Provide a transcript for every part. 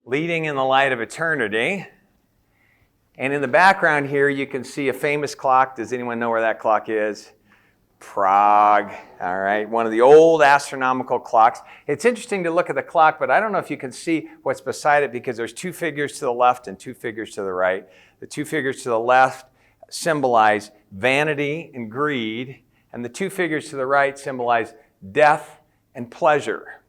Leading in the Light of Eternity. And in the background here, you can see a famous clock. Does anyone know where that clock is? Prague, all right, one of the old astronomical clocks. It's interesting to look at the clock, but I don't know if you can see what's beside it because there's two figures to the left and two figures to the right. The two figures to the left symbolize vanity and greed, and the two figures to the right symbolize death and pleasure.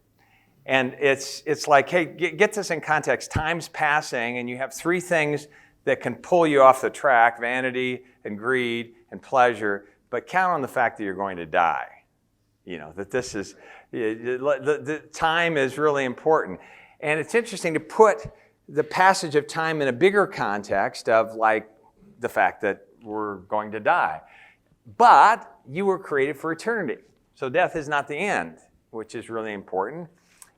And it's like, hey, get this in context. Time's passing, and you have three things that can pull you off the track: vanity and greed and pleasure. But count on the fact that you're going to die. You know, that this is, the time is really important. And it's interesting to put the passage of time in a bigger context of like the fact that we're going to die. But you were created for eternity. So death is not the end, which is really important.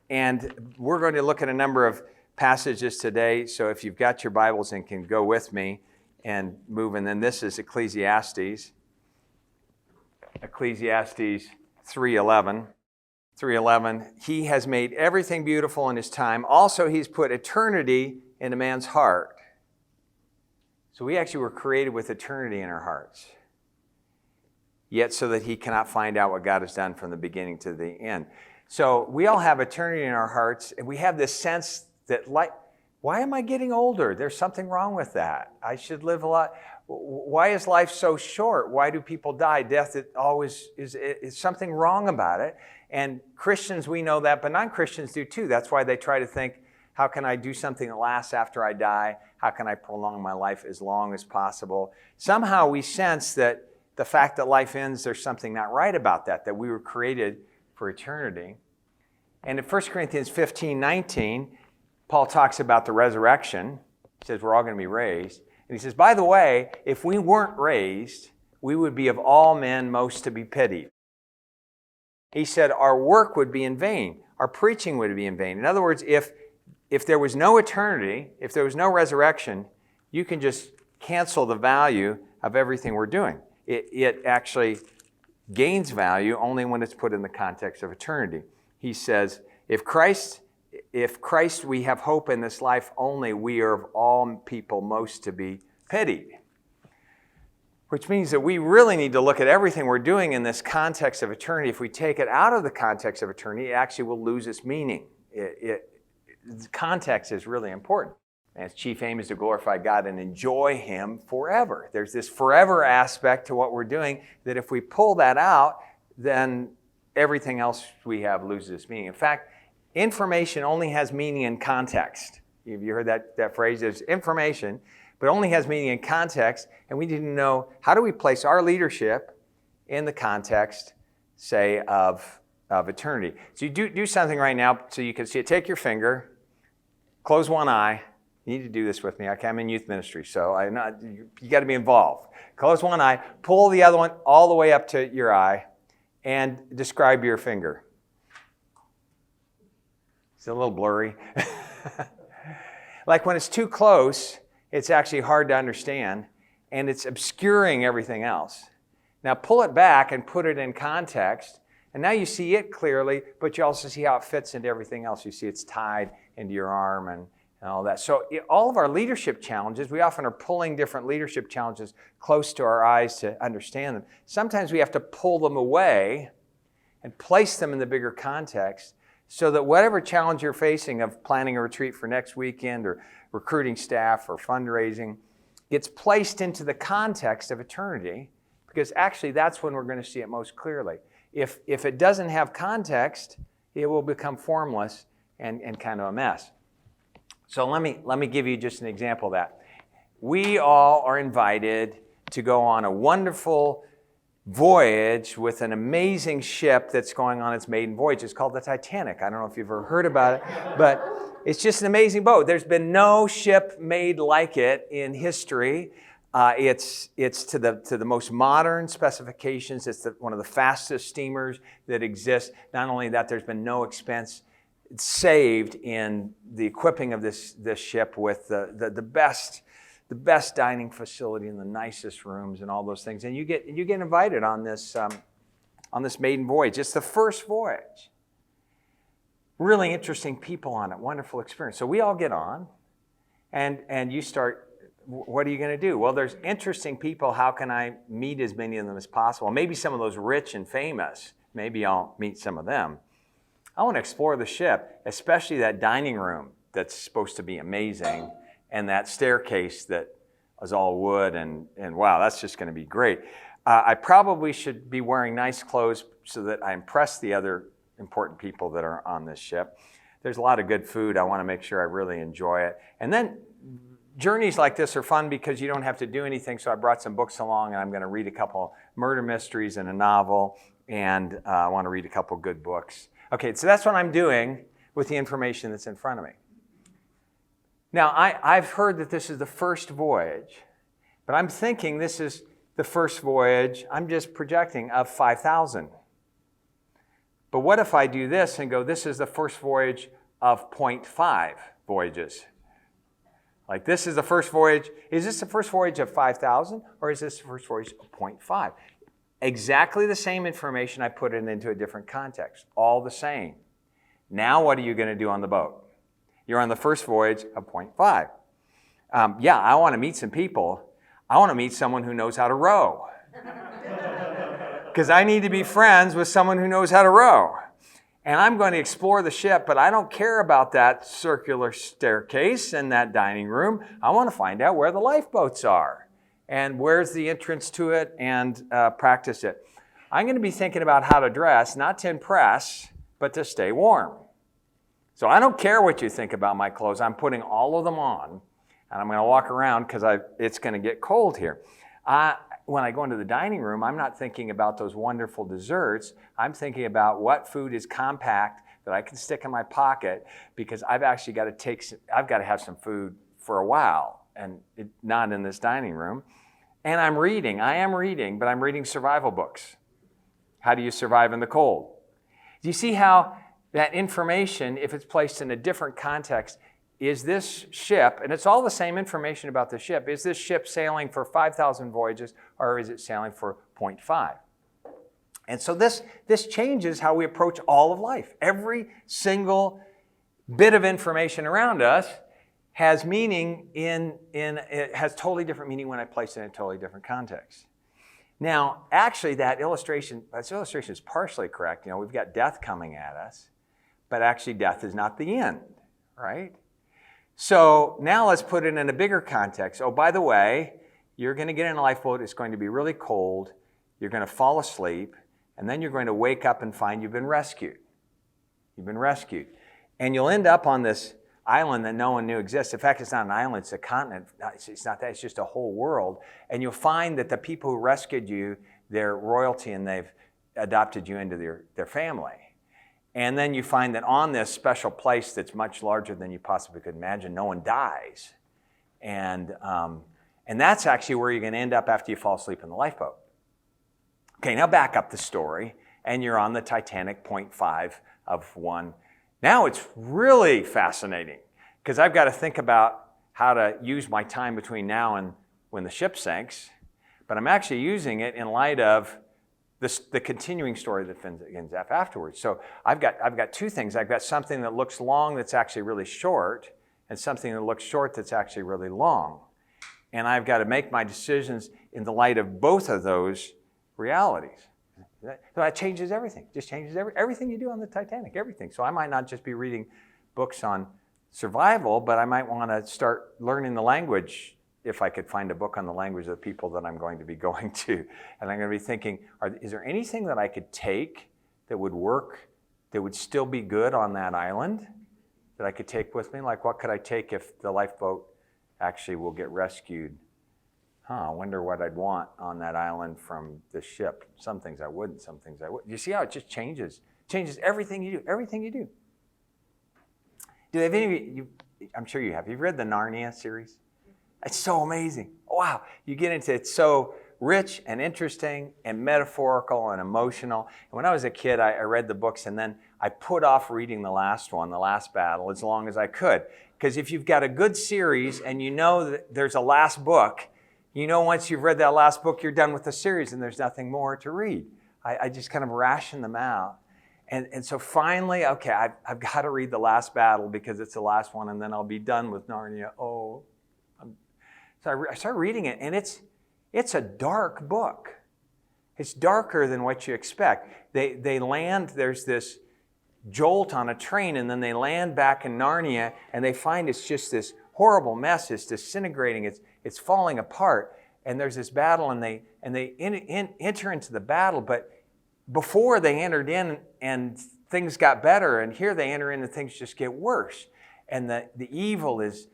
And we're going to look at a number of passages today. So if you've got your Bibles and can go with me and move. And then this is Ecclesiastes. Ecclesiastes 3:11. 3:11. He has made everything beautiful in his time. Also, he's put eternity in a man's heart. So we actually were created with eternity in our hearts. Yet so that he cannot find out what God has done from the beginning to the end. So we all have eternity in our hearts, and we have this sense that, like, why am I getting older? There's something wrong with that. I should live a lot. Why is life so short? Why do people die? Death always is something wrong about it. And Christians, we know that, but non-Christians do too. That's why they try to think, how can I do something that lasts after I die? How can I prolong my life as long as possible? Somehow we sense that the fact that life ends, there's something not right about that we were created for eternity. And in 1 Corinthians 15:19, Paul talks about the resurrection. He says we're all going to be raised. And he says, by the way, if we weren't raised, we would be of all men most to be pitied. He said our work would be in vain. Our preaching would be in vain. In other words, if there was no eternity, if there was no resurrection, you can just cancel the value of everything we're doing. It actually gains value only when it's put in the context of eternity. He says, if Christ we have hope in this life only, we are of all people most to be pitied. Which means that we really need to look at everything we're doing in this context of eternity. If we take it out of the context of eternity, it actually will lose its meaning. Context is really important. And its chief aim is to glorify God and enjoy Him forever. There's this forever aspect to what we're doing that if we pull that out, then everything else we have loses its meaning. In fact, information only has meaning in context. Have you heard that phrase? There's information, but only has meaning in context, and we need to know, how do we place our leadership in the context, say, of eternity? So you do something right now so you can see it. Take your finger, close one eye. You need to do this with me. I'm in youth ministry, so you got to be involved. Close one eye, pull the other one all the way up to your eye, and describe your finger. It's a little blurry. Like when it's too close, it's actually hard to understand, and it's obscuring everything else. Now pull it back and put it in context, and now you see it clearly, but you also see how it fits into everything else. You see it's tied into your arm and all that. So all of our leadership challenges, we often are pulling different leadership challenges close to our eyes to understand them. Sometimes we have to pull them away and place them in the bigger context so that whatever challenge you're facing of planning a retreat for next weekend or recruiting staff or fundraising gets placed into the context of eternity, because actually that's when we're going to see it most clearly. If it doesn't have context, it will become formless and kind of a mess. So let me give you just an example of that. We all are invited to go on a wonderful voyage with an amazing ship that's going on its maiden voyage. It's called the Titanic. I don't know if you've ever heard about it, but it's just an amazing boat. There's been no ship made like it in history. It's to the most modern specifications. It's one of the fastest steamers that exist. Not only that, there's been no expense saved in the equipping of this ship with the best dining facility and the nicest rooms and all those things. And you get invited on this maiden voyage. It's the first voyage. really interesting people on it, wonderful experience. So we all get on, and you start, what are you going to do? Well, there's interesting people. How can I meet as many of them as possible? Maybe some of those rich and famous. Maybe I'll meet some of them. I want to explore the ship, especially that dining room that's supposed to be amazing, and that staircase that is all wood, and wow, that's just going to be great. I probably should be wearing nice clothes so that I impress the other important people that are on this ship. There's a lot of good food. I want to make sure I really enjoy it. And then journeys like this are fun because you don't have to do anything, so I brought some books along, and I'm going to read a couple murder mysteries and a novel, and I want to read a couple good books. Okay, so that's what I'm doing with the information that's in front of me. Now, I've heard that this is the first voyage, but I'm thinking this is the first voyage, I'm just projecting, of 5,000. But what if I do this and go, this is the first voyage of 0.5 voyages? Like, this is the first voyage. Is this the first voyage of 5,000, or is this the first voyage of 0.5? Exactly the same information, I put it into a different context. All the same. Now what are you going to do on the boat? You're on the first voyage of 0.5. Yeah, I want to meet some people. I want to meet someone who knows how to row. Because I need to be friends with someone who knows how to row. And I'm going to explore the ship, but I don't care about that circular staircase and that dining room. I want to find out where the lifeboats are and where's the entrance to it, and practice it. I'm going to be thinking about how to dress, not to impress, but to stay warm. So I don't care what you think about my clothes. I'm putting all of them on, and I'm going to walk around because it's going to get cold here. When I go into the dining room, I'm not thinking about those wonderful desserts. I'm thinking about what food is compact that I can stick in my pocket, because I've actually got to I've got to have some food for a while, and not in this dining room. And I'm reading. I am reading, but I'm reading survival books. How do you survive in the cold? Do you see how that information, if it's placed in a different context, is this ship, and it's all the same information about the ship, is this ship sailing for 5,000 voyages, or is it sailing for 0.5? And so this changes how we approach all of life. Every single bit of information around us has meaning it has totally different meaning when I place it in a totally different context. Now, actually, that illustration is partially correct. We've got death coming at us, but actually death is not the end, right? So now let's put it in a bigger context. Oh, by the way, you're going to get in a lifeboat. It's going to be really cold. You're going to fall asleep, and then you're going to wake up and find you've been rescued. You've been rescued. And you'll end up on this island that no one knew exists. In fact, it's not an island, it's a continent. It's not that, it's just a whole world. And you'll find that the people who rescued you, they're royalty, and they've adopted you into their family. And then you find that on this special place that's much larger than you possibly could imagine, no one dies. And that's actually where you're going to end up after you fall asleep in the lifeboat. Okay, now back up the story, and you're on the Titanic, 0.5 of 1. Now it's really fascinating, because I've got to think about how to use my time between now and when the ship sinks, but I'm actually using it in light of the continuing story that begins afterwards. So I've got two things. I've got something that looks long that's actually really short, and something that looks short that's actually really long. And I've got to make my decisions in the light of both of those realities. So that changes everything. Just changes everything you do on the Titanic, everything. So I might not just be reading books on survival, but I might want to start learning the language, if I could find a book on the language of the people that I'm going to be going to. And I'm going to be thinking, is there anything that I could take that would work, that would still be good on that island, that I could take with me? Like, what could I take if the lifeboat actually will get rescued? I wonder what I'd want on that island from the ship. Some things I wouldn't, some things I wouldn't. You see how it just changes everything you do, everything you do. Have any of you, I'm sure you have. You've read the Narnia series? It's so amazing. Wow. You get into it. It's so rich and interesting and metaphorical and emotional. And when I was a kid, I read the books, and then I put off reading the last one, The Last Battle, as long as I could. Because if you've got a good series and you know that there's a last book, once you've read that last book, you're done with the series and there's nothing more to read. I just kind of ration them out. And so finally, okay, I've got to read the last battle because it's the last one, and then I'll be done with Narnia. So I started reading it, and it's a dark book. It's darker than what you expect. They land, there's this jolt on a train, and then they land back in Narnia, and they find it's just this horrible mess. It's disintegrating. It's falling apart. And there's this battle, and they enter into the battle, but before they entered in and things got better, and here they enter in and things just get worse. And the evil is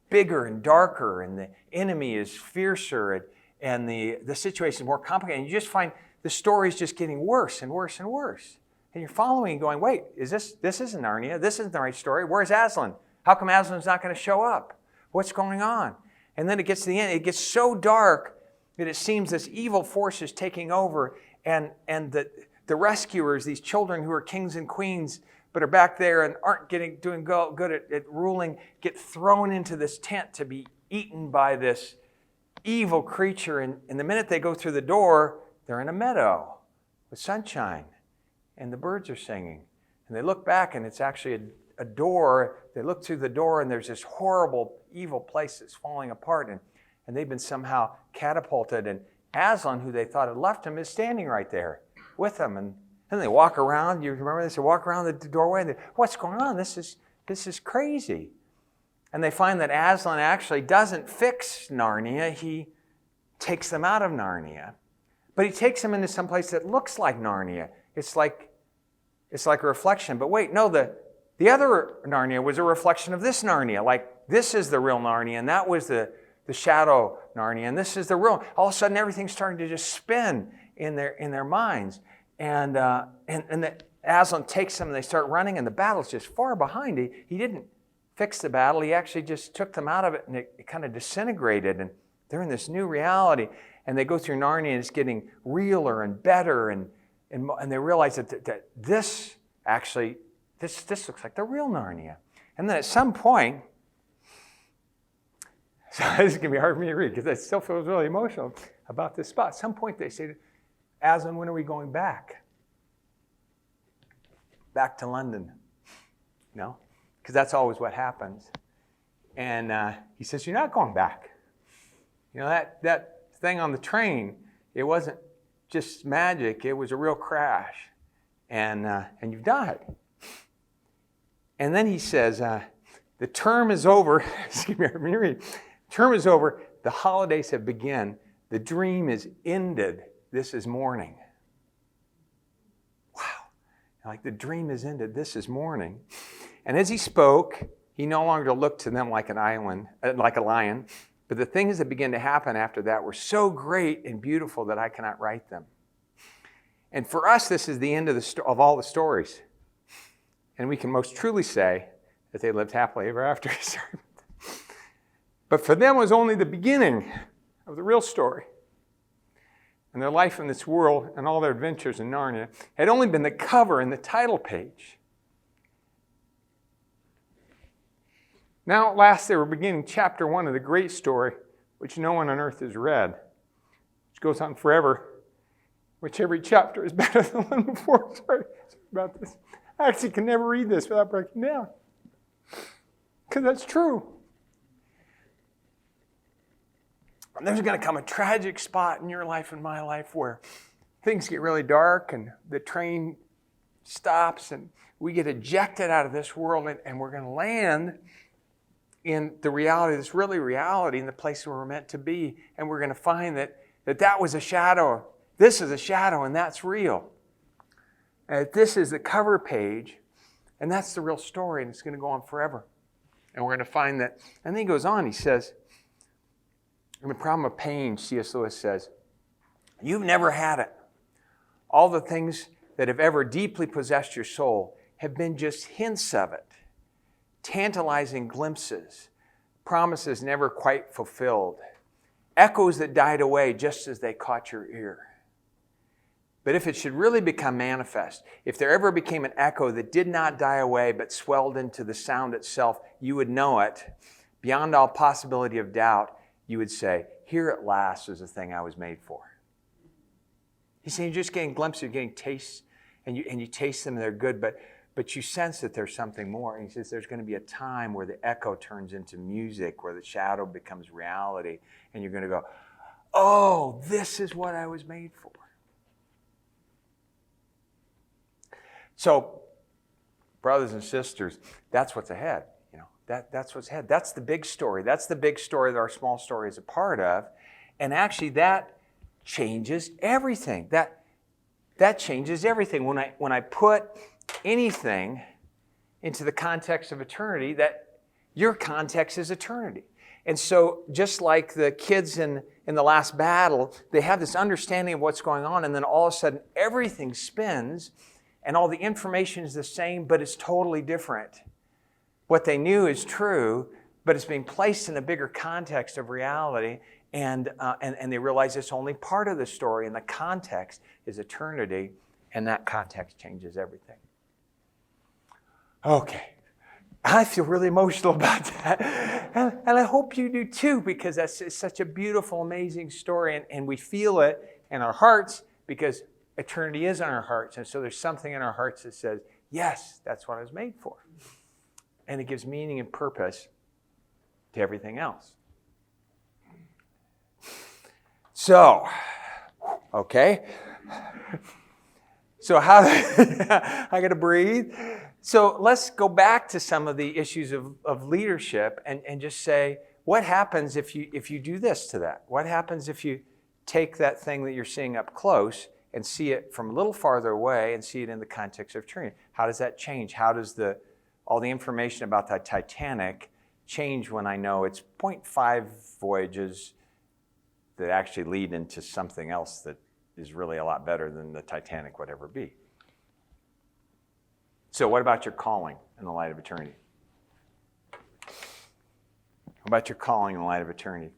bigger and darker, and the enemy is fiercer, and the situation is more complicated. And you just find the story's just getting worse and worse and worse. And you're following and going, wait, this isn't Narnia. This isn't the right story. Where's Aslan? How come Aslan's not going to show up? What's going on? And then it gets to the end. It gets so dark that it seems this evil force is taking over, and the rescuers, these children who are kings and queens, but are back there and aren't doing good at ruling, get thrown into this tent to be eaten by this evil creature. And the minute they go through the door, they're in a meadow with sunshine, and the birds are singing. And they look back, and it's actually a door. They look through the door, and there's this horrible, evil place that's falling apart, and they've been somehow catapulted. And Aslan, who they thought had left him, is standing right there with them. And then they walk around. You remember this? They walk around the doorway, and what's going on? This is crazy. And they find that Aslan actually doesn't fix Narnia. He takes them out of Narnia. But he takes them into some place that looks like Narnia. It's like a reflection. But wait, no, the other Narnia was a reflection of this Narnia. Like, this is the real Narnia, and that was the shadow Narnia, and this is the real. All of a sudden, everything's starting to just spin in their minds. And Aslan takes them, and they start running, and the battle's just far behind. He didn't fix the battle. He actually just took them out of it, and it kind of disintegrated, and they're in this new reality. And they go through Narnia, and it's getting realer and better, and they realize that this actually, this looks like the real Narnia. And then at some point, so this is going to be hard for me to read because I still feel really emotional about this spot. At some point they say, Aslan, when are we going back? Back to London. No? Because that's always what happens. And he says, you're not going back. You know, that thing on the train, it wasn't just magic. It was a real crash. And you've died. And then he says, the term is over. Excuse me, let me read. Term is over. The holidays have begun. The dream is ended. This is morning. Wow. Like the dream is ended. This is morning. And as he spoke, he no longer looked to them like a lion. But the things that began to happen after that were so great and beautiful that I cannot write them. And for us, this is the end of all the stories. And we can most truly say that they lived happily ever after. But for them, it was only the beginning of the real story. And their life in this world and all their adventures in Narnia had only been the cover and the title page. Now at last they were beginning chapter 1 of the great story, which no one on earth has read, which goes on forever, which every chapter is better than the one before. Sorry about this. I actually can never read this without breaking down. Because that's true. And there's going to come a tragic spot in your life and my life where things get really dark and the train stops and we get ejected out of this world and we're going to land in the reality, this really reality, in the place where we're meant to be. And we're going to find that was a shadow. This is a shadow and that's real. And this is the cover page and that's the real story and it's going to go on forever. And we're going to find that. And then he goes on, he says, in The Problem of Pain, C.S. Lewis says, you've never had it. All the things that have ever deeply possessed your soul have been just hints of it, tantalizing glimpses, promises never quite fulfilled, echoes that died away just as they caught your ear. But if it should really become manifest, if there ever became an echo that did not die away but swelled into the sound itself, you would know it. Beyond all possibility of doubt, you would say, here at last is the thing I was made for. He's saying you're just getting glimpses, you're getting tastes, and you taste them and they're good, but you sense that there's something more. And he says there's going to be a time where the echo turns into music, where the shadow becomes reality, and you're going to go, oh, this is what I was made for. So, brothers and sisters, that's what's ahead. That's what's ahead. That's the big story. That's the big story that our small story is a part of. And actually that changes everything. That changes everything. When I put anything into the context of eternity, that your context is eternity. And so just like the kids in the last battle, they have this understanding of what's going on, and then all of a sudden everything spins and all the information is the same, but it's totally different. What they knew is true, but it's being placed in a bigger context of reality, and they realize it's only part of the story, and the context is eternity, and that context changes everything. Okay. I feel really emotional about that, and I hope you do too, because it's such a beautiful, amazing story, and we feel it in our hearts because eternity is in our hearts, and so there's something in our hearts that says, yes, that's what I was made for. And it gives meaning and purpose to everything else. So, okay. So how, I got to breathe. So let's go back to some of the issues of leadership and just say, what happens if you do this to that? What happens if you take that thing that you're seeing up close and see it from a little farther away and see it in the context of eternity? How does that change? How does all the information about the Titanic change when I know it's 0.5 voyages that actually lead into something else that is really a lot better than the Titanic would ever be? So what about your calling in the light of eternity? What about your calling in the light of eternity?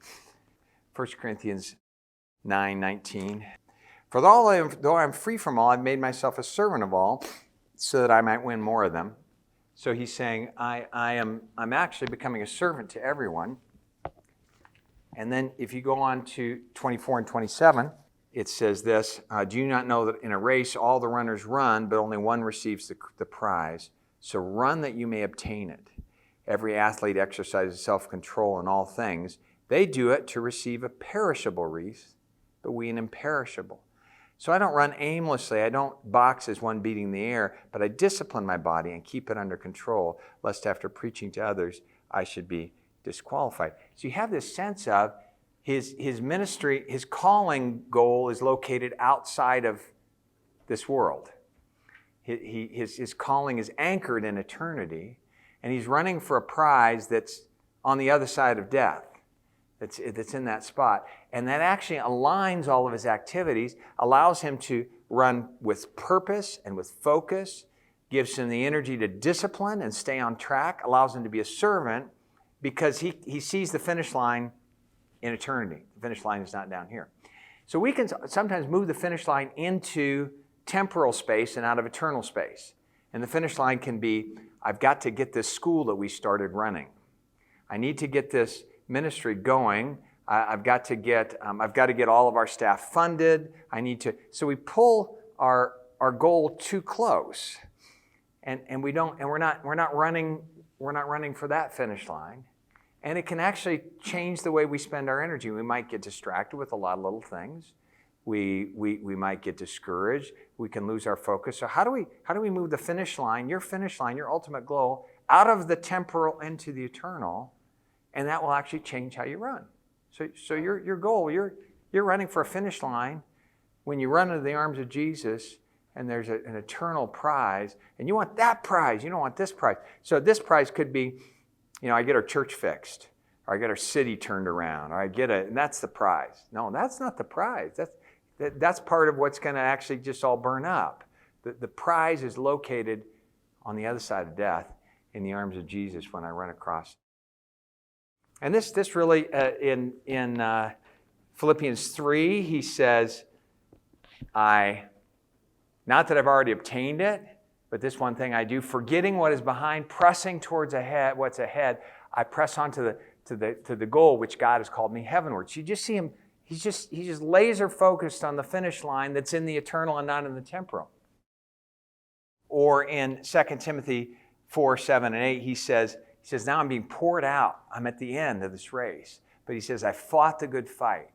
1 Corinthians 9:19. For though I'm free from all, I've made myself a servant of all, so that I might win more of them. So he's saying, I'm actually becoming a servant to everyone. And then if you go on to 24 and 27, it says this, do you not know that in a race all the runners run, but only one receives the prize? So run that you may obtain it. Every athlete exercises self-control in all things. They do it to receive a perishable wreath, but we an imperishable. So I don't run aimlessly. I don't box as one beating the air, but I discipline my body and keep it under control, lest after preaching to others, I should be disqualified. So you have this sense of his ministry, his calling goal is located outside of this world. His calling is anchored in eternity, and he's running for a prize that's on the other side of death. That's in that spot. And that actually aligns all of his activities, allows him to run with purpose and with focus, gives him the energy to discipline and stay on track, allows him to be a servant because he sees the finish line in eternity. The finish line is not down here. So we can sometimes move the finish line into temporal space and out of eternal space. And the finish line can be, I've got to get this school that we started running. I need to get this ministry going. I've got to get all of our staff funded. So we pull our goal too close, and we're not running for that finish line, and it can actually change the way we spend our energy. We might get distracted with a lot of little things. We might get discouraged. We can lose our focus. So how do we move the finish line, your ultimate goal, out of the temporal into the eternal? And that will actually change how you run. So your goal, you're running for a finish line. When you run into the arms of Jesus, and there's an eternal prize, and you want that prize, you don't want this prize. So this prize could be, I get our church fixed, or I get our city turned around, or and that's the prize. No, that's not the prize. That's part of what's going to actually just all burn up. The prize is located on the other side of death in the arms of Jesus when I run across. And this really, in Philippians 3, he says, not that I've already obtained it, but this one thing I do, forgetting what is behind, pressing towards what's ahead, I press on to the goal which God has called me heavenwards. You just see him, he's just laser focused on the finish line that's in the eternal and not in the temporal. Or in 2 Timothy 4, 7, and 8, he says, now I'm being poured out. I'm at the end of this race. But he says, I fought the good fight.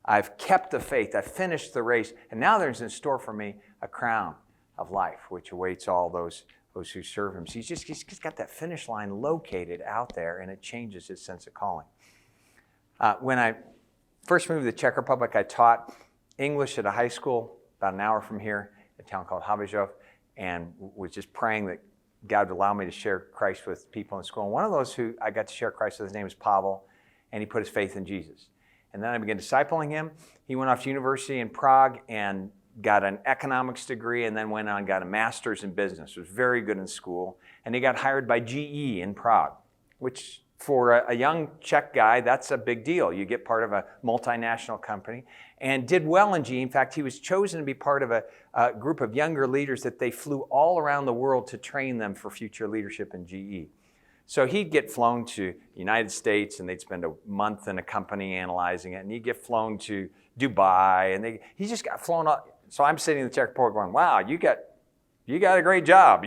I've kept the faith. I've finished the race. And now there's in store for me a crown of life, which awaits all those who serve him. So he's just got that finish line located out there, and it changes his sense of calling. When I first moved to the Czech Republic, I taught English at a high school about an hour from here, a town called Havířov, and was just praying that God would allow me to share Christ with people in school. And one of those who I got to share Christ with, his name is Pavel, and he put his faith in Jesus. And then I began discipling him. He went off to university in Prague and got an economics degree, and then went on and got a master's in business. Was very good in school. And he got hired by GE in Prague, which for a young Czech guy, that's a big deal. You get part of a multinational company, and did well in GE. In fact, he was chosen to be part of a group of younger leaders that they flew all around the world to train them for future leadership in GE. So he'd get flown to the United States, and they'd spend a month in a company analyzing it, and he'd get flown to Dubai, and he just got flown up. So I'm sitting in the Czech Republic going, wow, you got a great job,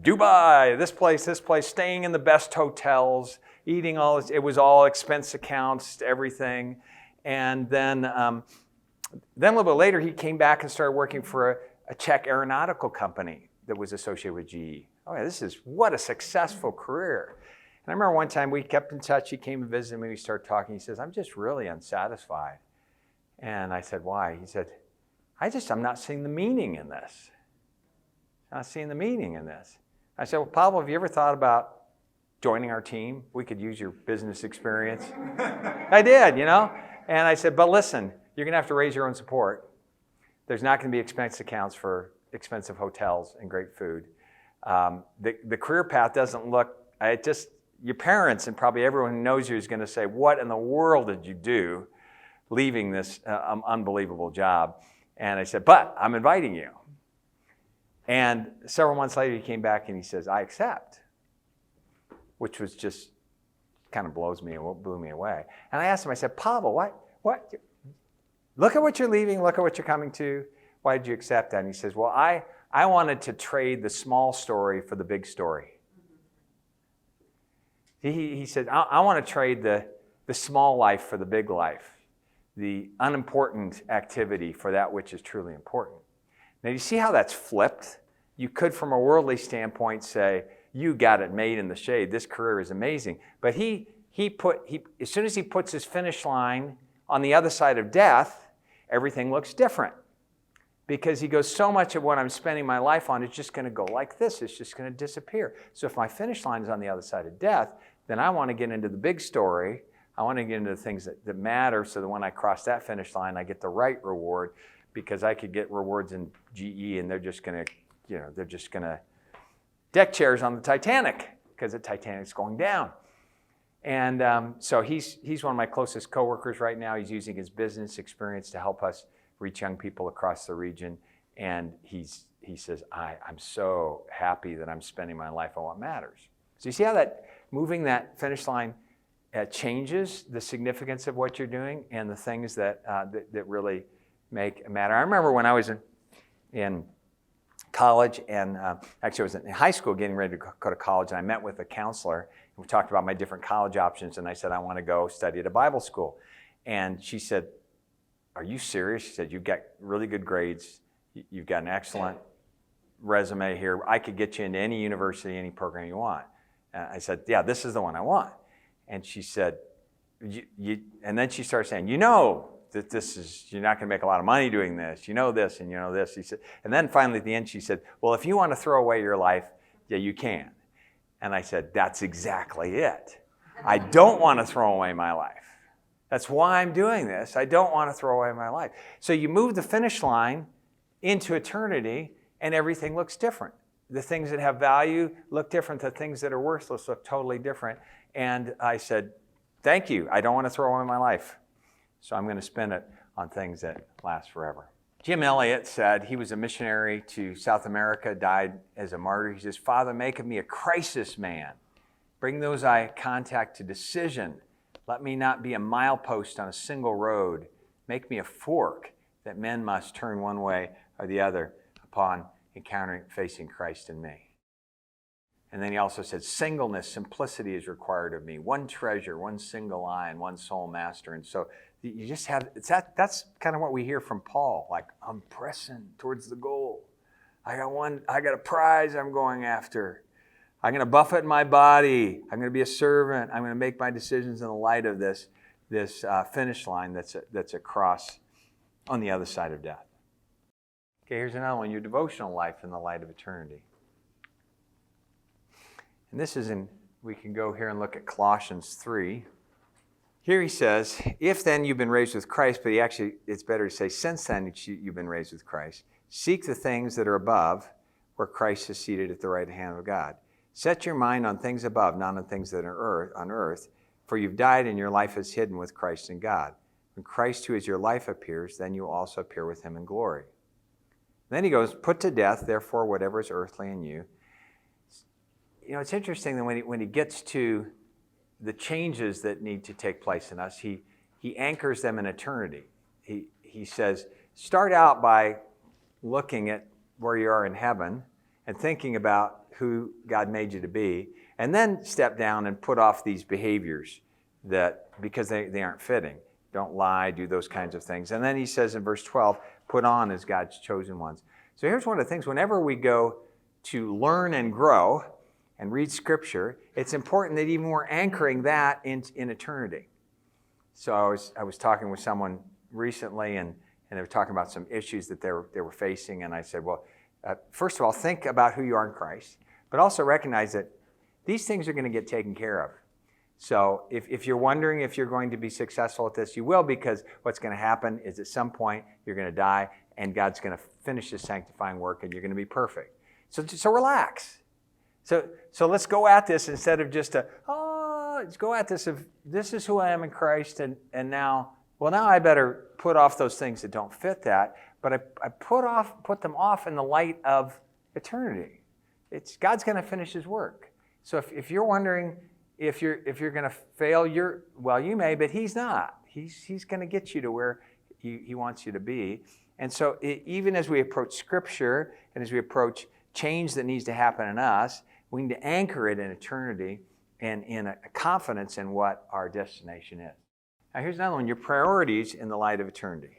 Dubai, this place, staying in the best hotels, eating all this. It was all expense accounts, everything. And then a little bit later, he came back and started working for a Czech aeronautical company that was associated with GE. Oh yeah, what a successful career. And I remember one time we kept in touch. He came and visited me. We started talking. He says, I'm just really unsatisfied. And I said, why? He said, I'm not seeing the meaning in this. I'm not seeing the meaning in this. I said, well, Pavel, have you ever thought about joining our team? We could use your business experience. I did, And I said, but listen, you're going to have to raise your own support. There's not going to be expense accounts for expensive hotels and great food. The career path doesn't look, your parents and probably everyone who knows you is going to say, what in the world did you do leaving this unbelievable job? And I said, but I'm inviting you. And several months later, he came back and he says, I accept, which was just kind of blew me away. And I asked him, I said, Pavel, what? Look at what you're leaving. Look at what you're coming to. Why did you accept that? And he says, well, I wanted to trade the small story for the big story. He said, I want to trade the small life for the big life, the unimportant activity for that which is truly important. Now, you see how that's flipped? You could, from a worldly standpoint, say, you got it made in the shade. This career is amazing. But as soon as he puts his finish line on the other side of death, everything looks different. Because he goes, so much of what I'm spending my life on is just going to go like this. It's just going to disappear. So if my finish line is on the other side of death, then I want to get into the big story. I want to get into the things that matter so that when I cross that finish line, I get the right reward, because I could get rewards in GE and they're just going to deck chairs on the Titanic because the Titanic's going down. And so he's one of my closest coworkers right now. He's using his business experience to help us reach young people across the region. And he says, I'm so happy that I'm spending my life on what matters. So you see how that moving that finish line changes the significance of what you're doing and the things that really make a matter. I remember when I was in college, and actually I was in high school getting ready to go to college, and I met with a counselor, and we talked about my different college options, and I said, I want to go study at a Bible school. And she said, are you serious? She said, you've got really good grades, you've got an excellent resume here, I could get you into any university, any program you want. And I said, yeah, this is the one I want. And she said, and then she started saying, that you're not going to make a lot of money doing this. You know this and you know this. He said, and then finally at the end she said, well, if you want to throw away your life, yeah, you can. And I said, that's exactly it. I don't want to throw away my life. That's why I'm doing this. I don't want to throw away my life. So you move the finish line into eternity and everything looks different. The things that have value look different. The things that are worthless look totally different. And I said, thank you. I don't want to throw away my life. So I'm going to spend it on things that last forever. Jim Elliot said, he was a missionary to South America, died as a martyr. He says, Father, make of me a crisis man. Bring those I contact to decision. Let me not be a milepost on a single road. Make me a fork that men must turn one way or the other upon facing Christ in me. And then he also said, singleness, simplicity is required of me. One treasure, one single eye, and one sole master. And so you just have, that's kind of what we hear from Paul. Like, I'm pressing towards the goal. I got a prize I'm going after. I'm going to buffet my body. I'm going to be a servant. I'm going to make my decisions in the light of this finish line that's across on the other side of death. Okay, here's another one. Your devotional life in the light of eternity. And this is we can go here and look at Colossians 3. Here he says, if then you've been raised with Christ, but it's better to say, since then you've been raised with Christ, seek the things that are above, where Christ is seated at the right hand of God. Set your mind on things above, not on things that are on earth, for you've died and your life is hidden with Christ in God. When Christ, who is your life, appears, then you will also appear with him in glory. Then he goes, put to death, therefore, whatever is earthly in you. You know, it's interesting that when he gets to the changes that need to take place in us, he anchors them in eternity. He says, start out by looking at where you are in heaven and thinking about who God made you to be, and then step down and put off these behaviors because they aren't fitting. Don't lie, do those kinds of things. And then he says in verse 12, put on as God's chosen ones. So here's one of the things, whenever we go to learn and grow and read Scripture, it's important that even we're anchoring that in eternity. So I was talking with someone recently, and they were talking about some issues that they were facing, and I said, well, first of all, think about who you are in Christ, but also recognize that these things are going to get taken care of. So if you're wondering if you're going to be successful at this, you will, because what's going to happen is at some point you're going to die, and God's going to finish His sanctifying work, and you're going to be perfect. So relax. So let's go at this instead of just let's go at this of this is who I am in Christ, and now I better put off those things that don't fit that, but I put them off in the light of eternity. God's going to finish His work. So if you're wondering if you're going to fail, you may, but He's not. He's going to get you to where He wants you to be. And so even as we approach Scripture and as we approach change that needs to happen in us, we need to anchor it in eternity and in a confidence in what our destination is. Now here's another one, your priorities in the light of eternity.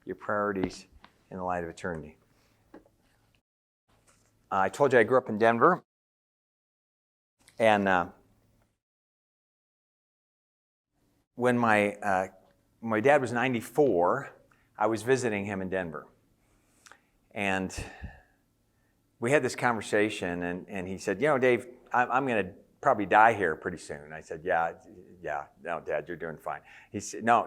Your priorities in the light of eternity. I told you I grew up in Denver, and when my dad was 94, I was visiting him in Denver. And we had this conversation, and he said, Dave, I'm going to probably die here pretty soon. I said, yeah, no, Dad, you're doing fine. He said, no,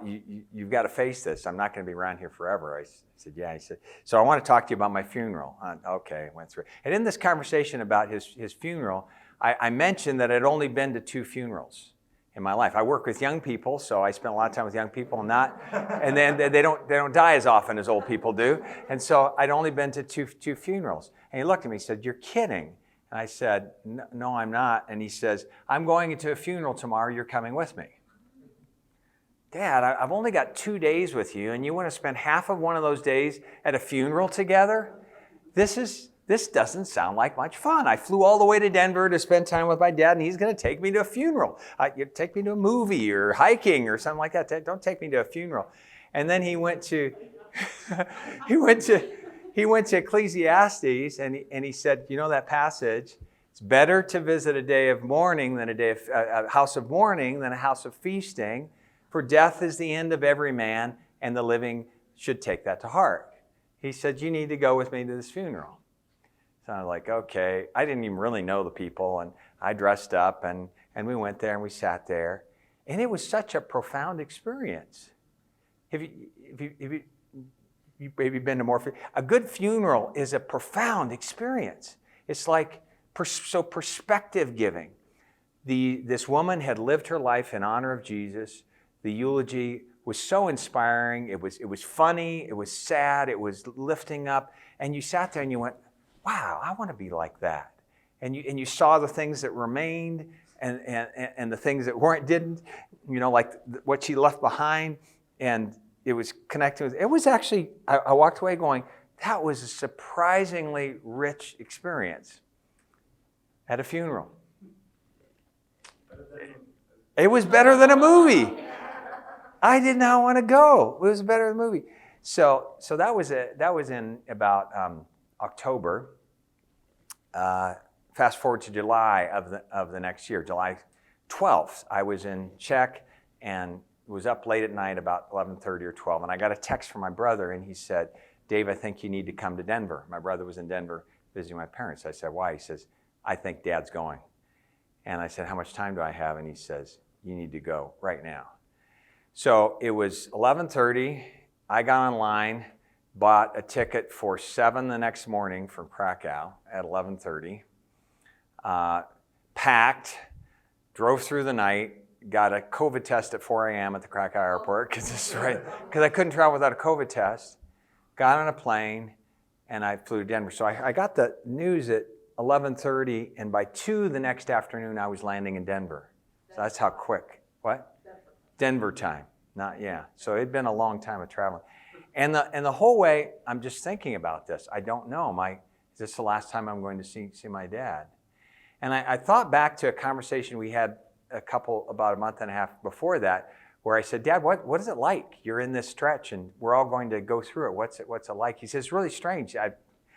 you've got to face this. I'm not going to be around here forever. I said, yeah. He said, so I want to talk to you about my funeral. Okay, went through. And in this conversation about his funeral, I mentioned that I'd only been to 2 funerals in my life. I work with young people, so I spent a lot of time with young people, and then they don't die as often as old people do. And so I'd only been to two funerals. And he looked at me and said, "You're kidding." And I said, "No, I'm not." And he says, "I'm going into a funeral tomorrow. You're coming with me." Dad, I've only got 2 days with you, and you want to spend half of one of those days at a funeral together? This doesn't sound like much fun. I flew all the way to Denver to spend time with my dad, and he's going to take me to a funeral. Take me to a movie or hiking or something like that. Don't take me to a funeral. And then he went to Ecclesiastes, and he said, you know that passage? It's better to visit a day of mourning than a house of mourning than a house of feasting. For death is the end of every man, and the living should take that to heart. He said, you need to go with me to this funeral. So I was like, okay. I didn't even really know the people, and I dressed up, and we went there, and we sat there. And it was such a profound experience. Have you maybe been to more? A good funeral is a profound experience. It's like so perspective giving. This woman had lived her life in honor of Jesus. The eulogy was so inspiring. It was funny. It was sad. It was lifting up. And you sat there and you went, wow, I want to be like that. And you saw the things that remained and the things that didn't, like what she left behind. And it was connecting with, it was actually, I walked away going, that was a surprisingly rich experience at a funeral. It was better than a movie. I did not want to go. It was better than a movie. So that was in about October. Fast forward to July of the next year, July 12th. I was in Czech and was up late at night, about 11:30 or 12, and I got a text from my brother, and he said, "Dave, I think you need to come to Denver." My brother was in Denver visiting my parents. I said, "Why?" He says, "I think Dad's going." And I said, "How much time do I have?" And he says, "You need to go right now." So it was 11:30. I got online, bought a ticket for 7 the next morning from Krakow at 11:30, packed, drove through the night, got a COVID test at 4 a.m. at the Krakow airport because I couldn't travel without a COVID test, got on a plane, and I flew to Denver. So I got the news at 11:30, and by 2 the next afternoon, I was landing in Denver. So that's how quick. What? Denver time. So it'd been a long time of traveling. And the whole way, I'm just thinking about this. I don't know. Is this the last time I'm going to see my dad? And I thought back to a conversation we had about a month and a half before that, where I said, "Dad, what is it like? You're in this stretch, and we're all going to go through it. What's it like?" He says, "It's really strange."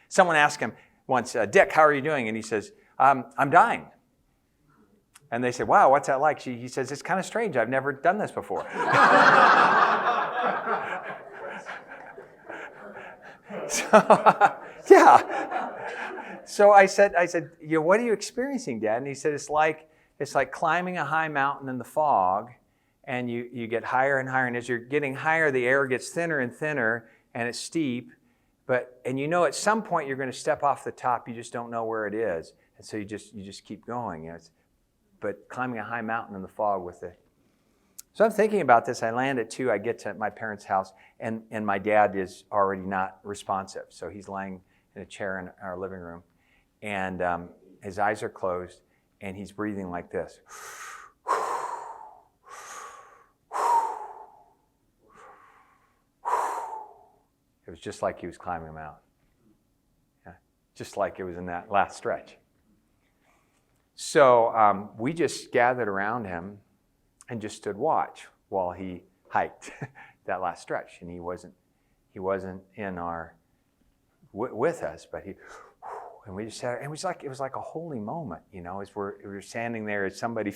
Someone asked him once, "Dick, how are you doing?" And he says, "I'm dying." And they said, "Wow, what's that like?" He says, "It's kind of strange. I've never done this before." So I said, "What are you experiencing, Dad?" And he said, it's like climbing a high mountain in the fog, and you get higher and higher, and as you're getting higher, the air gets thinner and thinner, and it's steep, and at some point you're going to step off the top, you just don't know where it is, and so you just keep going. But climbing a high mountain in the fog with it. So I'm thinking about this. I land at 2. I get to my parents' house, and my dad is already not responsive. So he's laying in a chair in our living room, and his eyes are closed, and he's breathing like this. It was just like he was climbing a mountain. Yeah, just like it was in that last stretch. So we just gathered around him and just stood watch while he hiked that last stretch. And he wasn't in our with us, but and we just sat. And it was like a holy moment, as we're standing there as somebody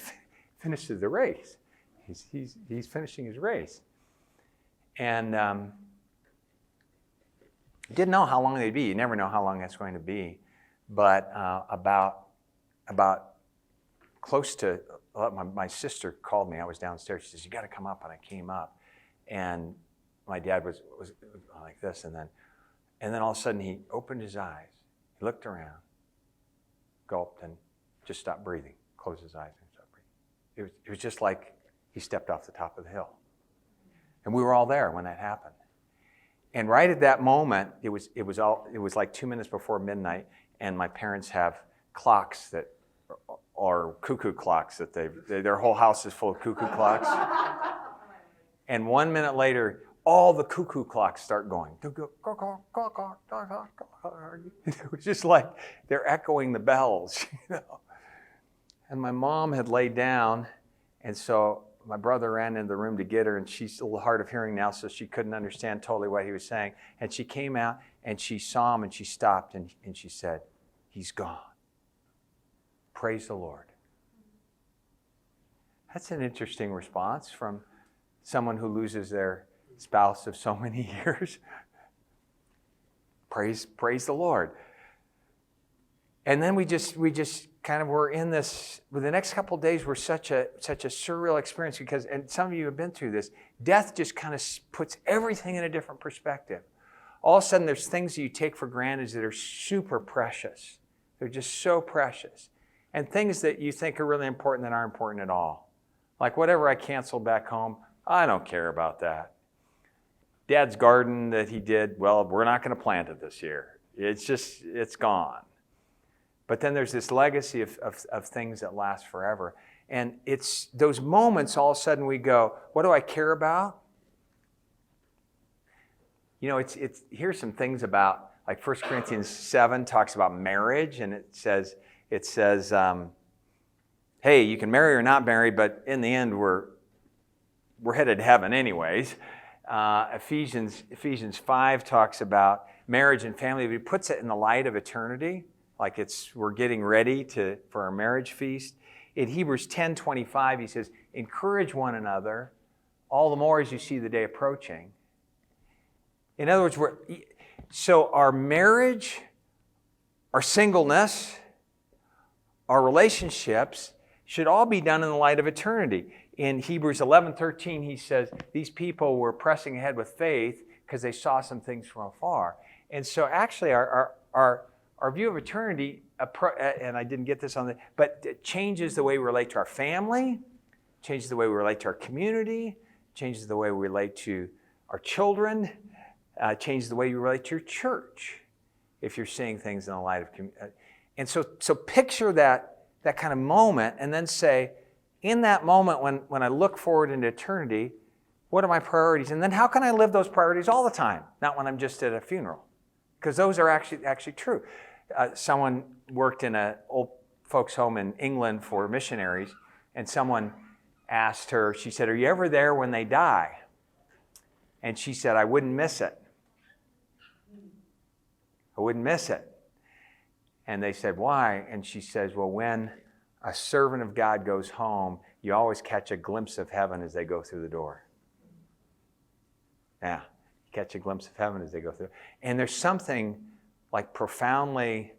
finishes the race. He's finishing his race, and didn't know how long they'd be. You never know how long that's going to be, but about close to, my sister called me. I was downstairs. She says, "You got to come up." And I came up, and my dad was like this, and then all of a sudden he opened his eyes, he looked around, gulped, and just stopped breathing. Closed his eyes and stopped breathing. It was just like he stepped off the top of the hill, and we were all there when that happened. And right at that moment, it was like 2 minutes before midnight, and my parents have clocks that are cuckoo clocks that their whole house is full of cuckoo clocks. And 1 minute later, all the cuckoo clocks start going. It was just like they're echoing the bells, And my mom had laid down, and so my brother ran into the room to get her, and she's a little hard of hearing now, so she couldn't understand totally what he was saying. And she came out, and she saw him, and she stopped, and she said, "He's gone. Praise the Lord." That's an interesting response from someone who loses their spouse of so many years. Praise the Lord. And then we just kind of were in this. The next couple of days were such a surreal experience because, and some of you have been through this. Death just kind of puts everything in a different perspective. All of a sudden, there's things that you take for granted that are super precious. They're just so precious. And things that you think are really important that aren't important at all. Like whatever I canceled back home, I don't care about that. Dad's garden that he did, well, we're not going to plant it this year. It's gone. But then there's this legacy of things that last forever. And it's those moments all of a sudden we go, what do I care about? It's here's some things about like 1 Corinthians 7 talks about marriage, and it says, hey, you can marry or not marry, but in the end, we're headed to heaven anyways. Ephesians 5 talks about marriage and family. He puts it in the light of eternity, like we're getting ready for our marriage feast. In Hebrews 10:25, he says, encourage one another, all the more as you see the day approaching. In other words, so our marriage, our singleness, our relationships should all be done in the light of eternity. In Hebrews 11:13, he says, these people were pressing ahead with faith because they saw some things from afar. And so actually our view of eternity, and I didn't get this on but it changes the way we relate to our family, changes the way we relate to our community, changes the way we relate to our children, changes the way you relate to your church if you're seeing things in the light of and so picture that kind of moment and then say, in that moment when I look forward into eternity, what are my priorities? And then how can I live those priorities all the time? Not when I'm just at a funeral. Because those are actually true. Someone worked in an old folks' home in England for missionaries, and someone asked her, she said, are you ever there when they die? And she said, I wouldn't miss it. I wouldn't miss it. And they said, why? And she says, well, when a servant of God goes home, you always catch a glimpse of heaven as they go through the door. Yeah, catch a glimpse of heaven as they go through. And there's something like profoundly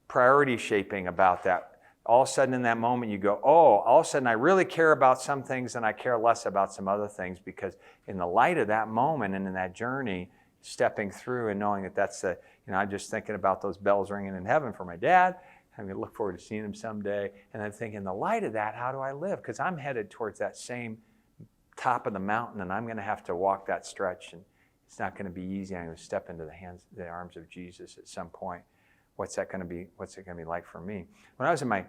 priority shaping about that. All of a sudden in that moment you go, oh, all of a sudden I really care about some things and I care less about some other things, because in the light of that moment and in that journey, stepping through and knowing that that's I'm just thinking about those bells ringing in heaven for my dad. I'm going to look forward to seeing him someday. And I'm thinking, in the light of that, how do I live? Because I'm headed towards that same top of the mountain, and I'm going to have to walk that stretch, and it's not going to be easy. I'm going to step into the arms of Jesus at some point. What's it going to be like for me? When I was in my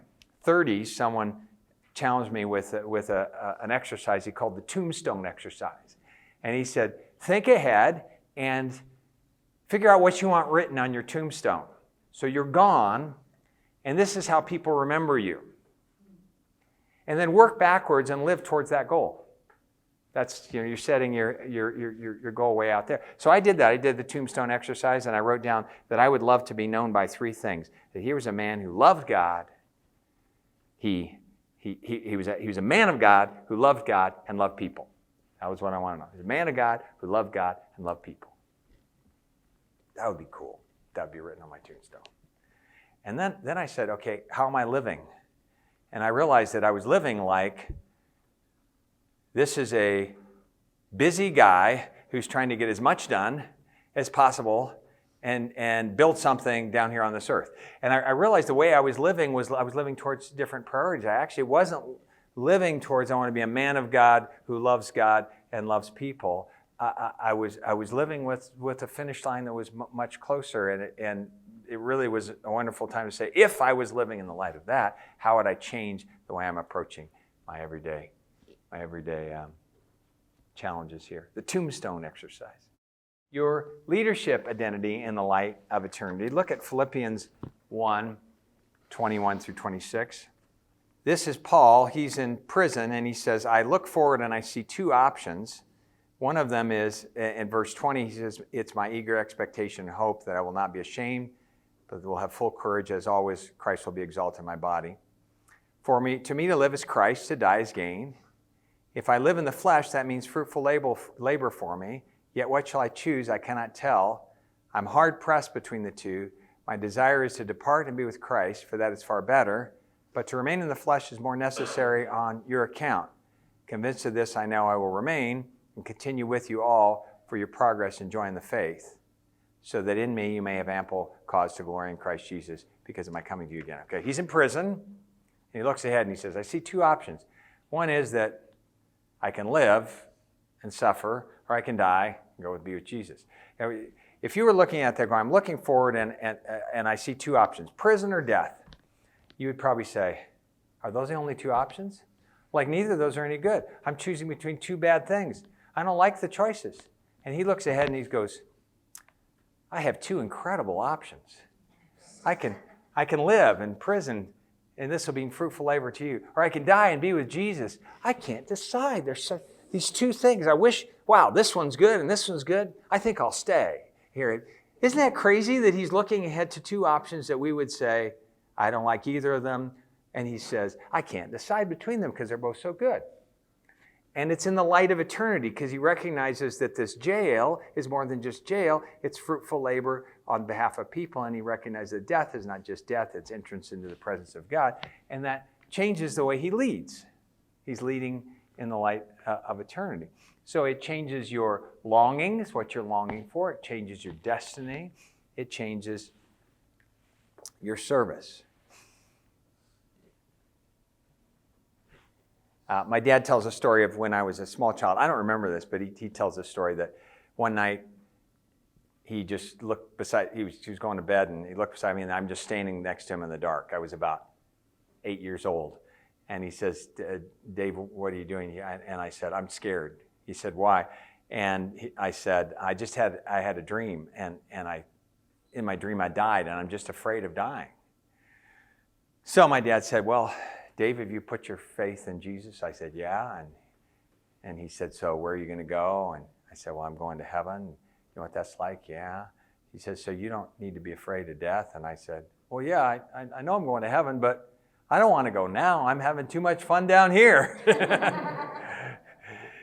30s, someone challenged me with an exercise he called the tombstone exercise. And he said, think ahead and figure out what you want written on your tombstone. So you're gone, and this is how people remember you. And then work backwards and live towards that goal. That's, you're setting your goal way out there. So I did that. I did the tombstone exercise, and I wrote down that I would love to be known by three things. That he was a man who loved God. He was a man of God who loved God and loved people. That was what I wanted to know. He was a man of God who loved God and loved people. That would be cool. That would be written on my tombstone. And then I said, okay, how am I living? And I realized that I was living like, this is a busy guy who's trying to get as much done as possible and build something down here on this earth. And I realized the way I was living was I was living towards different priorities. I actually wasn't living towards, I want to be a man of God who loves God and loves people. I was living with a finish line that was much closer, and it really was a wonderful time to say, if I was living in the light of that, how would I change the way I'm approaching my everyday challenges here? The tombstone exercise. Your leadership identity in the light of eternity. Look at Philippians 1:21 through 26. This is Paul. He's in prison, and he says, I look forward and I see two options. One of them is, in verse 20, he says, it's my eager expectation and hope that I will not be ashamed, but will have full courage. As always, Christ will be exalted in my body. To me to live is Christ, to die is gain. If I live in the flesh, that means fruitful labor for me. Yet what shall I choose? I cannot tell. I'm hard pressed between the two. My desire is to depart and be with Christ, for that is far better. But to remain in the flesh is more necessary on your account. Convinced of this, I know I will remain and continue with you all for your progress in joining the faith, so that in me you may have ample cause to glory in Christ Jesus because of my coming to you again. Okay, he's in prison, and he looks ahead and he says, I see two options. One is that I can live and suffer, or I can die and go be with Jesus. Now, if you were looking at that going, I'm looking forward and I see two options, prison or death, you would probably say, are those the only two options? Like, neither of those are any good. I'm choosing between two bad things. I don't like the choices. And he looks ahead and he goes, I have two incredible options. I can live in prison, and this will be fruitful labor to you. Or I can die and be with Jesus. I can't decide. There's these two things. I wish, wow, this one's good and this one's good. I think I'll stay here. Isn't that crazy that he's looking ahead to two options that we would say, I don't like either of them. And he says, I can't decide between them because they're both so good. And it's in the light of eternity because he recognizes that this jail is more than just jail. It's fruitful labor on behalf of people. And he recognizes that death is not just death, it's entrance into the presence of God. And that changes the way he leads. He's leading in the light of eternity. So it changes your longings, what you're longing for. It changes your destiny. It changes your service. My dad tells a story of when I was a small child. I don't remember this, but he tells a story that one night he just looked beside, he was going to bed, and he looked beside me, and I'm just standing next to him in the dark. I was about 8 years old. And he says, Dave, what are you doing? And I said, I'm scared. He said, why? And I said, I had a dream, and in my dream I died, and I'm just afraid of dying. So my dad said, well, Dave, have you put your faith in Jesus? I said, yeah. And he said, so where are you going to go? And I said, well, I'm going to heaven. You know what that's like? Yeah. He says, so you don't need to be afraid of death? And I said, well, yeah, I know I'm going to heaven, but I don't want to go now. I'm having too much fun down here.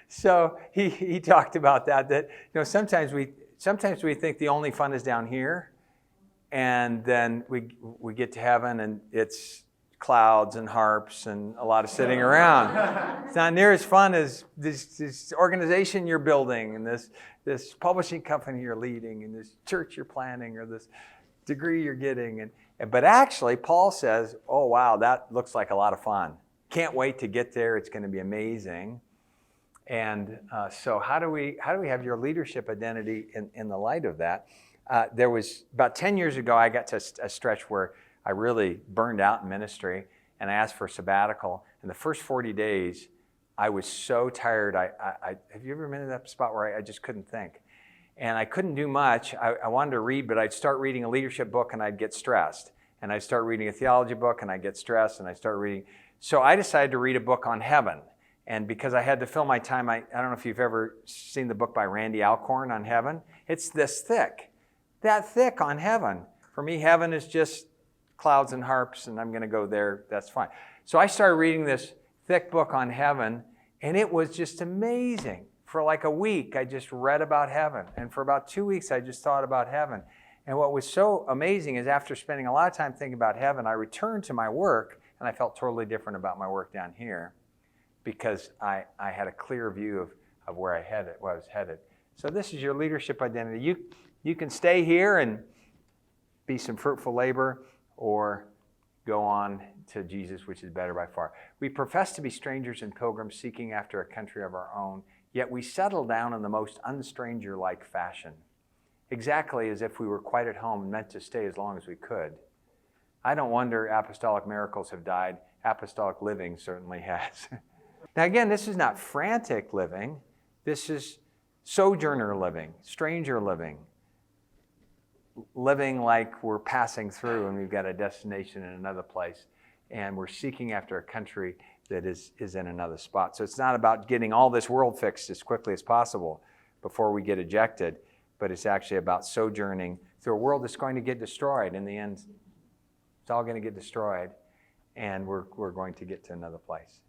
So he talked about that sometimes we think the only fun is down here, and then we get to heaven and it's clouds and harps and a lot of sitting around. It's not near as fun as this organization you're building, and this publishing company you're leading, and this church you're planning, or this degree you're getting. But actually, Paul says, oh, wow, that looks like a lot of fun. Can't wait to get there. It's going to be amazing. And so how do we have your leadership identity in the light of that? There was about 10 years ago, I got to a stretch where I really burned out in ministry, and I asked for a sabbatical. In the first 40 days, I was so tired. Have you ever been in that spot where I just couldn't think? And I couldn't do much. I wanted to read, but I'd start reading a leadership book and I'd get stressed. And I'd start reading a theology book and I'd get stressed, and I'd start reading. So I decided to read a book on heaven. And because I had to fill my time, I don't know if you've ever seen the book by Randy Alcorn on heaven. It's this thick, that thick on heaven. For me, heaven is just clouds and harps, and I'm going to go there. That's fine. So I started reading this thick book on heaven, and it was just amazing. For like a week, I just read about heaven. And for about 2 weeks, I just thought about heaven. And what was so amazing is after spending a lot of time thinking about heaven, I returned to my work, and I felt totally different about my work down here because I had a clear view of where I was headed. So this is your leadership identity. You can stay here and be some fruitful labor, or go on to Jesus, which is better by far. We profess to be strangers and pilgrims seeking after a country of our own, yet we settle down in the most unstranger-like fashion, exactly as if we were quite at home and meant to stay as long as we could. I don't wonder apostolic miracles have died. Apostolic living certainly has. Now again, this is not frantic living. This is sojourner living, stranger living. Living like we're passing through and we've got a destination in another place, and we're seeking after a country that is in another spot. So it's not about getting all this world fixed as quickly as possible before we get ejected, but it's actually about sojourning through a world that's going to get destroyed. In the end, it's all going to get destroyed, and we're going to get to another place.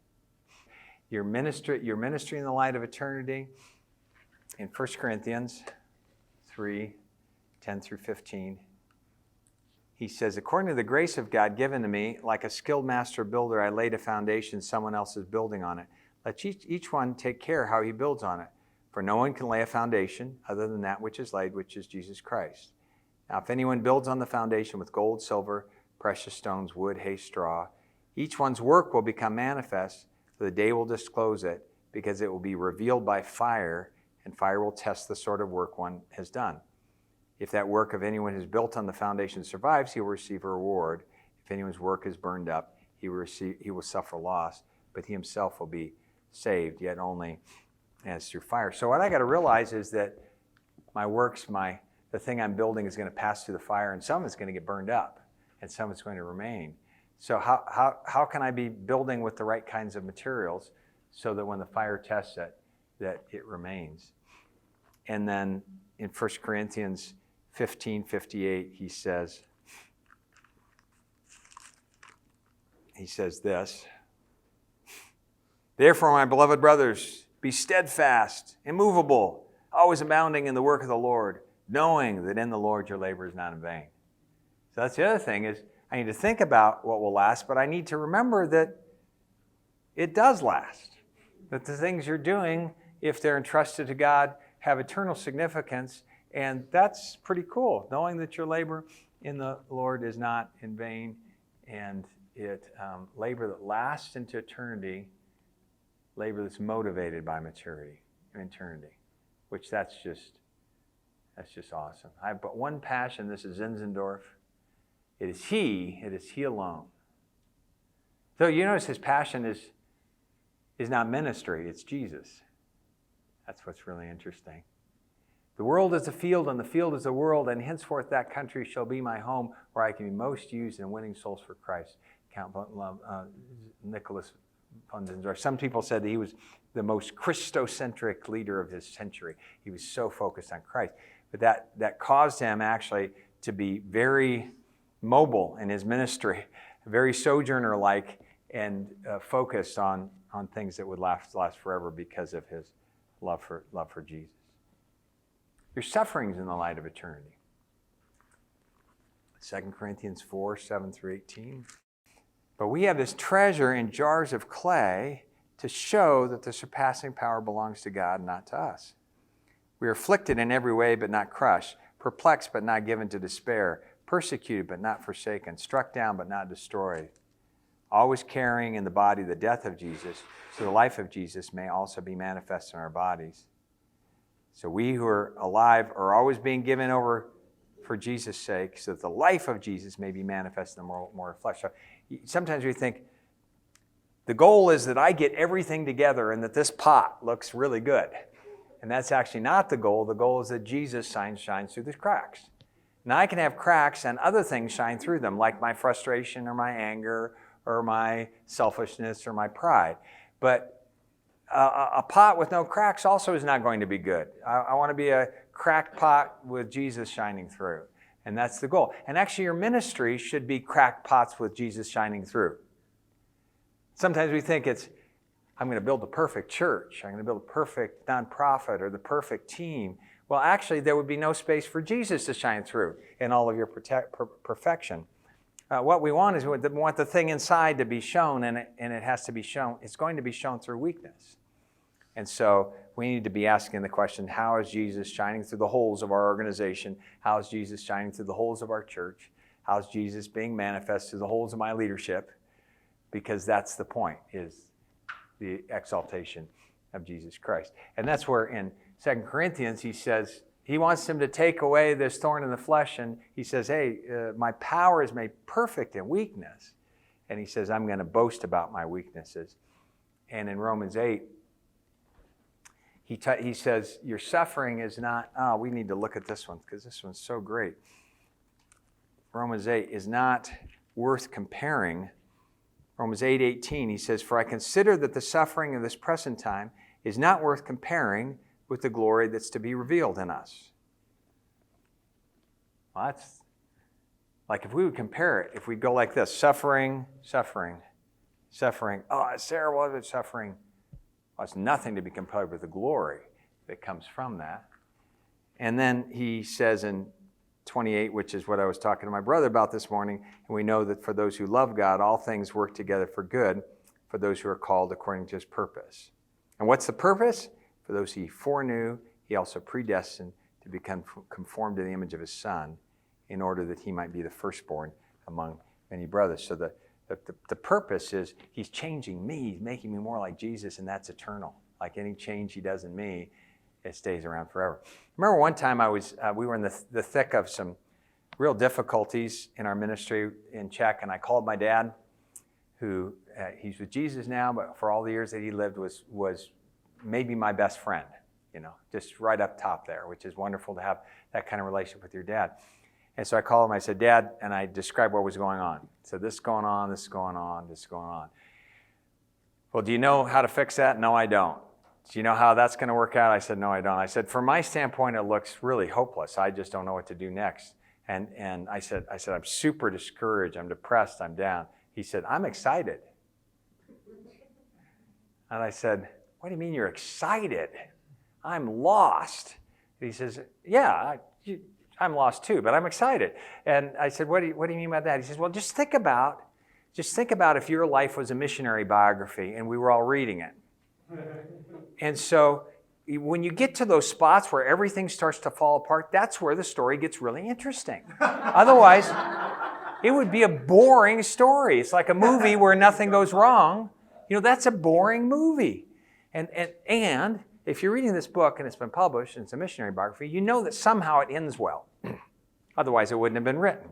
Your ministry in the light of eternity. In 1 Corinthians 3, 10 through 15, he says, according to the grace of God given to me, like a skilled master builder, I laid a foundation, someone else is building on it. Let each one take care how he builds on it. For no one can lay a foundation other than that which is laid, which is Jesus Christ. Now, if anyone builds on the foundation with gold, silver, precious stones, wood, hay, straw, each one's work will become manifest, for the day will disclose it, because it will be revealed by fire, and fire will test the sort of work one has done. If that work of anyone who's built on the foundation survives, he will receive a reward. If anyone's work is burned up, he will suffer loss, but he himself will be saved, yet only as through fire. So what I got to realize is that my works, my the thing I'm building is going to pass through the fire, and some is going to get burned up, and some is going to remain. So how can I be building with the right kinds of materials so that when the fire tests it, that it remains? And then in 1 Corinthians 15:58, he says this, "Therefore, my beloved brothers, be steadfast, immovable, always abounding in the work of the Lord, knowing that in the Lord your labor is not in vain." So that's the other thing, is I need to think about what will last, but I need to remember that it does last. That the things you're doing, if they're entrusted to God, have eternal significance, and that's pretty cool, knowing that your labor in the Lord is not in vain, and it labor that lasts into eternity, labor that's motivated by maturity and eternity, which that's just awesome. I have but one passion. This is Zinzendorf. It is He alone. So you notice his passion is not ministry, it's Jesus. That's what's really interesting. "The world is a field, and the field is the world, and henceforth that country shall be my home, where I can be most used in winning souls for Christ." Count Nicholas von Zinzendorf. Some people said that he was the most Christocentric leader of his century. He was so focused on Christ. But that caused him actually to be very mobile in his ministry, very sojourner-like, and focused on things that would last forever because of his love for Jesus. Your sufferings in the light of eternity. 2 Corinthians 4:7-18. "But we have this treasure in jars of clay to show that the surpassing power belongs to God, not to us. We are afflicted in every way, but not crushed, perplexed, but not given to despair, persecuted, but not forsaken, struck down, but not destroyed, always carrying in the body the death of Jesus, so the life of Jesus may also be manifest in our bodies. So we who are alive are always being given over for Jesus' sake, so that the life of Jesus may be manifest in the more flesh." So sometimes we think the goal is that I get everything together and that this pot looks really good. And that's actually not the goal. The goal is that Jesus shines through the cracks. Now I can have cracks and other things shine through them, like my frustration or my anger or my selfishness or my pride. But a pot with no cracks also is not going to be good. I want to be a cracked pot with Jesus shining through. And that's the goal. And actually your ministry should be cracked pots with Jesus shining through. Sometimes we think I'm going to build the perfect church. I'm going to build a perfect nonprofit or the perfect team. Well, actually, there would be no space for Jesus to shine through in all of your perfection. What we want is we want the thing inside to be shown, and it has to be shown. It's going to be shown through weakness. And so we need to be asking the question, how is Jesus shining through the holes of our organization? How is Jesus shining through the holes of our church? How is Jesus being manifest through the holes of my leadership? Because that's the point, is the exaltation of Jesus Christ. And that's where in 2 Corinthians he says, he wants him to take away this thorn in the flesh, and he says, hey, my power is made perfect in weakness. And he says, I'm going to boast about my weaknesses. And in Romans 8, he says, your suffering is not, we need to look at this one because this one's so great. Romans 8 is not worth comparing. Romans 8:18, he says, for I consider that the suffering of this present time is not worth comparing with the glory that's to be revealed in us. Well, that's like if we would compare it, if we'd go like this, suffering. Oh, it's terrible, it's suffering. Well, it's nothing to be compared with the glory that comes from that. And then he says in 28, which is what I was talking to my brother about this morning, and we know that for those who love God, all things work together for good, for those who are called according to his purpose. And what's the purpose? For those he foreknew, he also predestined to become conformed to the image of his Son, in order that he might be the firstborn among many brothers. So the purpose is he's changing me, he's making me more like Jesus, and that's eternal. Like any change he does in me, it stays around forever. Remember one time we were in the thick of some real difficulties in our ministry in Czech, and I called my dad, who he's with Jesus now, but for all the years that he lived was maybe my best friend. just right up top there, which is wonderful to have that kind of relationship with your dad. And so I called him, I said, Dad, and I described what was going on. So this is going on, this is going on, this is going on. Well, do you know how to fix that? No, I don't. Do you know how that's going to work out? I said, no, I don't. I said, from my standpoint, it looks really hopeless. I just don't know what to do next. And I said, I'm super discouraged. I'm depressed. I'm down. He said, I'm excited. And I said, what do you mean you're excited? I'm lost. And he says, yeah, I'm lost too, but I'm excited. And I said, what do you mean by that? He says, well, just think about if your life was a missionary biography and we were all reading it. And so when you get to those spots where everything starts to fall apart, that's where the story gets really interesting. Otherwise, it would be a boring story. It's like a movie where nothing goes wrong. That's a boring movie. And if you're reading this book and it's been published and it's a missionary biography, you know that somehow it ends well. Otherwise, it wouldn't have been written.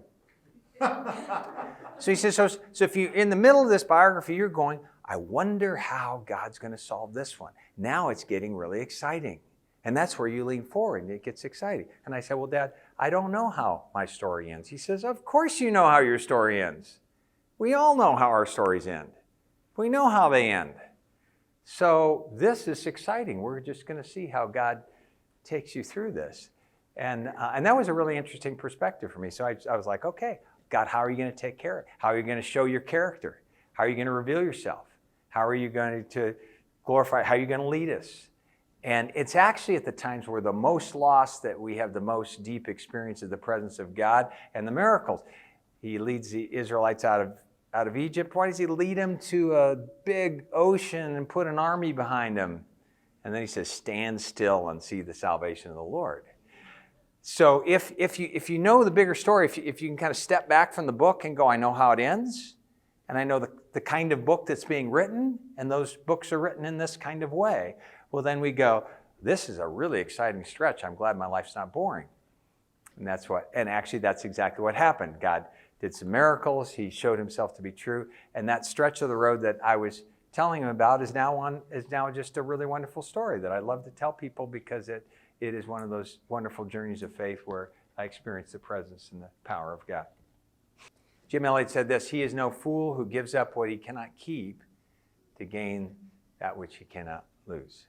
So he says, so if you're in the middle of this biography, you're going, I wonder how God's going to solve this one. Now it's getting really exciting. And that's where you lean forward and it gets exciting. And I said, well, Dad, I don't know how my story ends. He says, of course you know how your story ends. We all know how our stories end. We know how they end. So this is exciting. We're just going to see how God takes you through this. And that was a really interesting perspective for me. So I was like, okay, God, how are you going to take care of it? How are you going to show your character? How are you going to reveal yourself? How are you going to glorify? How are you going to lead us? And it's actually at the times we're the most lost that we have the most deep experience of the presence of God and the miracles. He leads the Israelites out of Egypt. Why does he lead them to a big ocean and put an army behind them? And then he says, stand still and see the salvation of the Lord. So if you know the bigger story, if you can kind of step back from the book and go, I know how it ends, and I know the kind of book that's being written, and those books are written in this kind of way, well, then we go, this is a really exciting stretch. I'm glad my life's not boring. And actually that's exactly what happened. God did some miracles. He showed himself to be true. And that stretch of the road that I was telling him about is now just a really wonderful story that I love to tell people because it is one of those wonderful journeys of faith where I experience the presence and the power of God. Jim Elliot said this, he is no fool who gives up what he cannot keep to gain that which he cannot lose.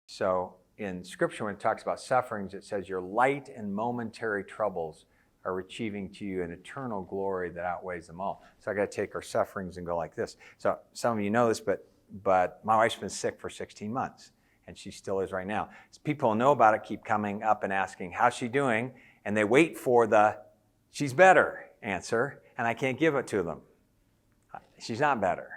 So in Scripture, when it talks about sufferings, it says your light and momentary troubles are achieving to you an eternal glory that outweighs them all. So I got to take our sufferings and go like this. So some of you know this, but my wife's been sick for 16 months. And she still is right now. So people who know about it keep coming up and asking, how's she doing? And they wait for the, she's better answer, and I can't give it to them. She's not better.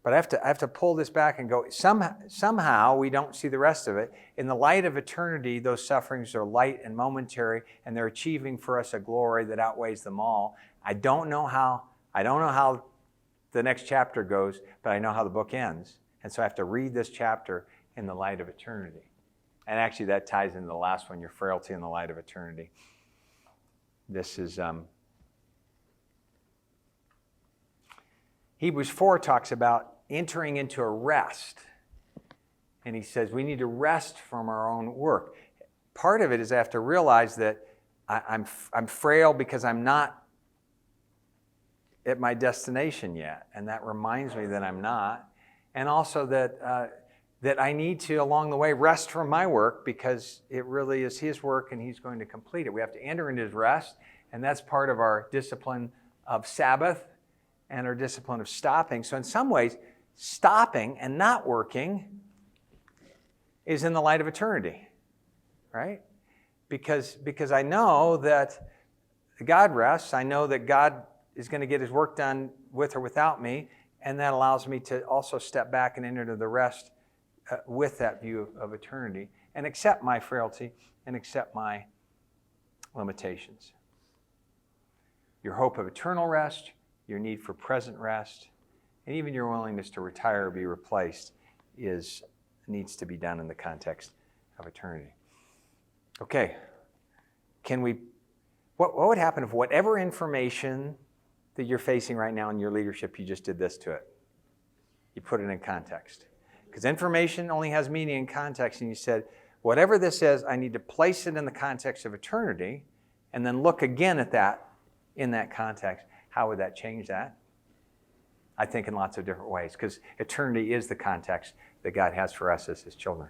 But I have to pull this back and go, somehow we don't see the rest of it. In the light of eternity, those sufferings are light and momentary, and they're achieving for us a glory that outweighs them all. I don't know how the next chapter goes, but I know how the book ends. And so I have to read this chapter in the light of eternity. And actually that ties into the last one, your frailty in the light of eternity. This is Hebrews 4 talks about entering into a rest. And he says we need to rest from our own work. Part of it is I have to realize that I'm frail because I'm not at my destination yet. And that reminds me that I'm not. And also that I need to, along the way, rest from my work because it really is his work and he's going to complete it. We have to enter into his rest, and that's part of our discipline of Sabbath and our discipline of stopping. So in some ways, stopping and not working is in the light of eternity, right? Because I know that God rests. I know that God is going to get his work done with or without me, and that allows me to also step back and enter into the rest with that view of eternity and accept my frailty and accept my limitations. Your hope of eternal rest, your need for present rest, and even your willingness to retire or be replaced needs to be done in the context of eternity. Okay, what would happen if whatever information that you're facing right now in your leadership, you just did this to it? You put it in context. Because information only has meaning in context, and you said, whatever this is, I need to place it in the context of eternity and then look again at that in that context. How would that change that? I think in lots of different ways, because eternity is the context that God has for us as his children.